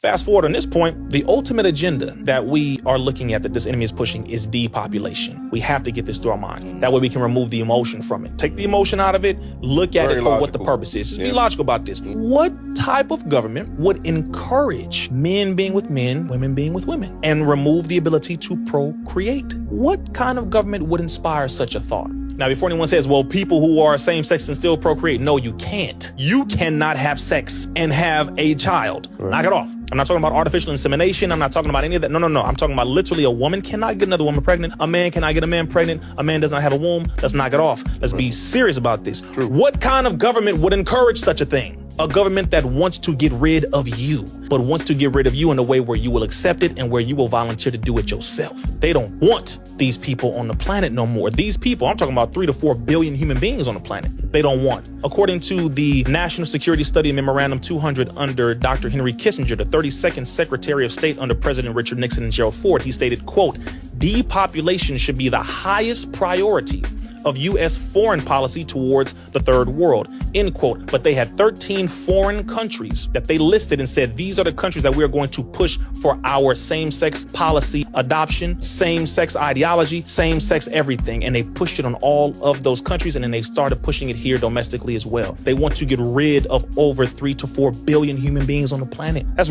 Fast forward on this point, the ultimate agenda that we are looking at, that this enemy is pushing, is depopulation. We have to get this through our mind. That way we can remove the emotion from it. Take the emotion out of it, look at it for what the purpose is. Just be logical about this. What type of government would encourage men being with men, women being with women, and remove the ability to procreate? What kind of government would inspire such a thought? Now, before anyone says, well, people who are same sex can still procreate. No, you can't. You cannot have sex and have a child. Knock it off. I'm not talking about artificial insemination. I'm not talking about any of that. No. I'm talking about literally a woman cannot get another woman pregnant. A man cannot get a man pregnant. A man does not have a womb. Let's knock it off. Let's be serious about this. What kind of government would encourage such a thing? A government that wants to get rid of you, but wants to get rid of you in a way where you will accept it and where you will volunteer to do it yourself. They don't want these people on the planet no more. These people, I'm talking about 3 to 4 billion human beings on the planet, they don't want. According to the National Security Study Memorandum 200 under Dr. Henry Kissinger, the 32nd Secretary of State under President Richard Nixon and Gerald Ford, he stated, quote, depopulation should be the highest priority of U.S. foreign policy towards the third world, end quote. But they had 13 foreign countries that they listed and said, these are the countries that we are going to push for our same-sex policy adoption, same-sex ideology, same-sex everything. And they pushed it on all of those countries, and then they started pushing it here domestically as well. They want to get rid of over 3 to 4 billion human beings on the planet. That's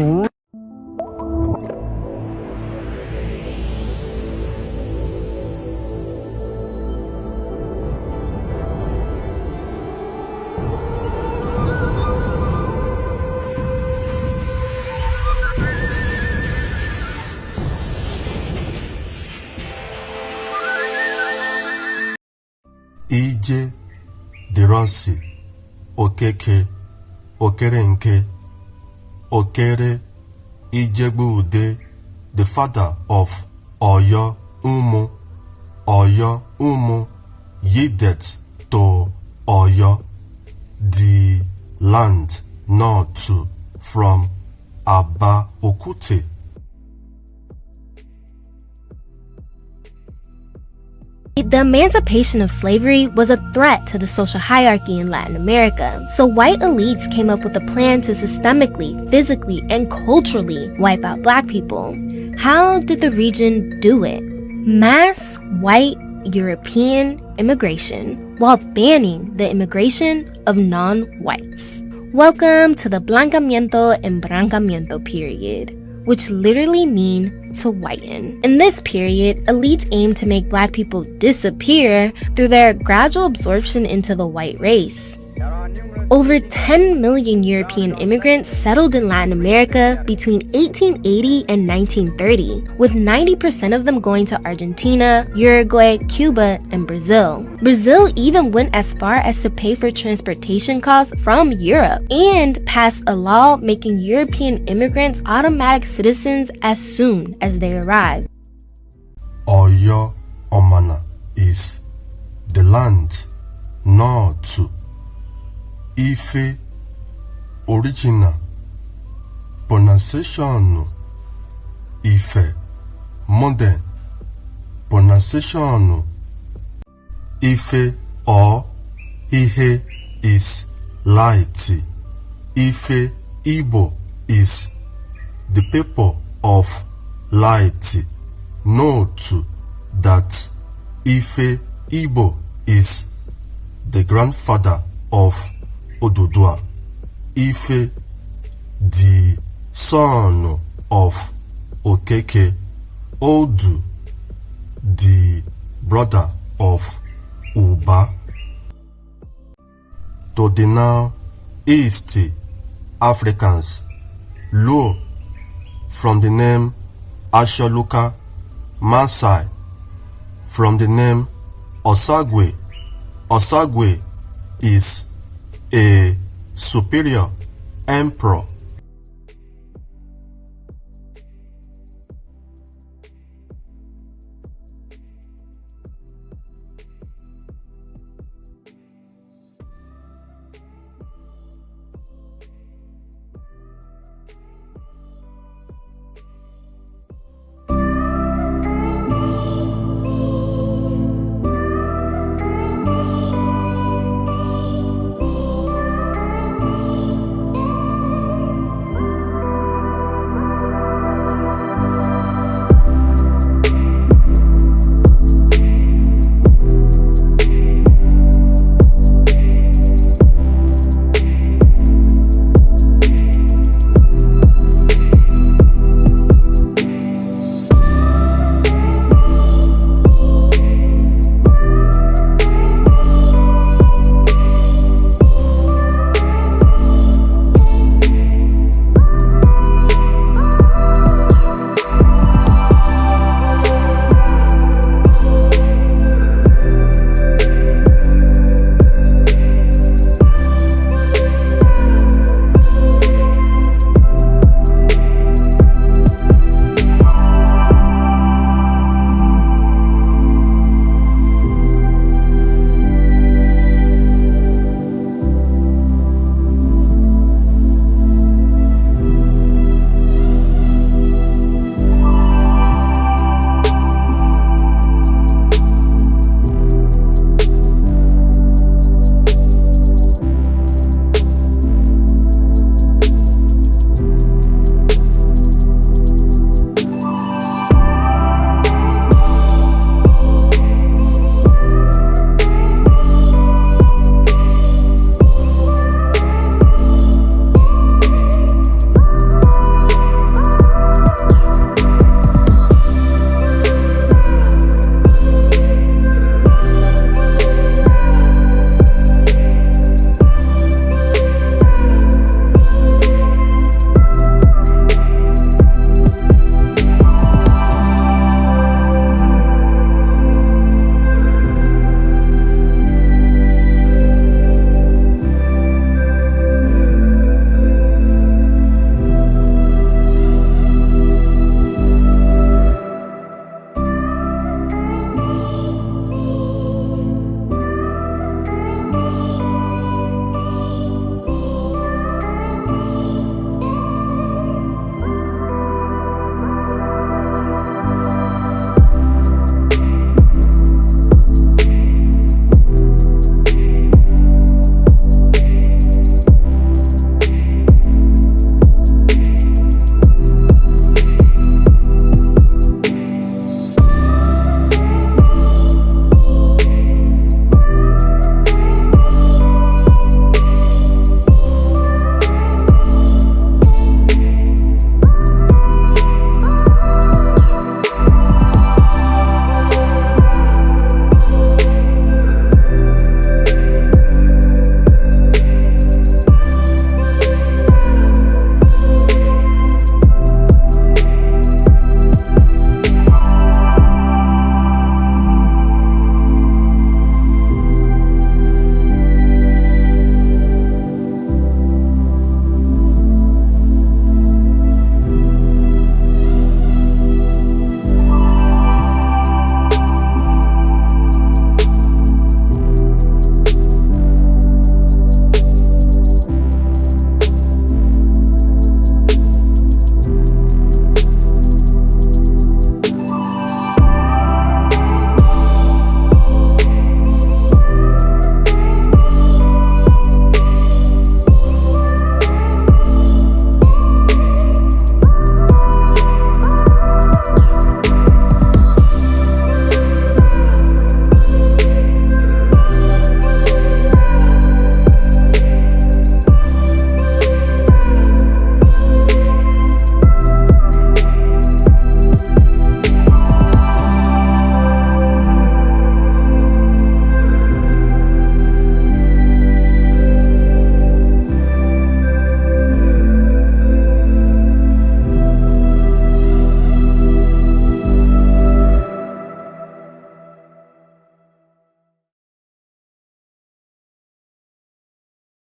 Ije Deransi Okeke Okerenke Okere IGBO Oyo, the father of Oyo Umu. Oyo Umu yielded to Oyo, the land north from Aba Okute. The emancipation of slavery was a threat to the social hierarchy in Latin America, so white elites came up with a plan to systemically, physically, and culturally wipe out black people. How did the region do it? Mass white European immigration while banning the immigration of non-whites. Welcome to the Blancamiento and Brancamiento period, which literally mean to whiten. In this period, elites aimed to make black people disappear through their gradual absorption into the white race. Over 10 million European immigrants settled in Latin America between 1880 and 1930, with 90% of them going to Argentina, Uruguay, Cuba, and Brazil. Brazil even went as far as to pay for transportation costs from Europe and passed a law making European immigrants automatic citizens as soon as they arrived. Oyo Omana is the land north. IFE original pronunciation IFE modern pronunciation IFE or Ihe is light. IFE IGBO is the people of light. Note that IFE IGBO is the grandfather of Odudua. Ife, the son of Okeke. Odu, the brother of Uba. To the now East Africans, Lo, from the name Asholuka, Maasai, from the name Osagwe. Osagwe is a superior emperor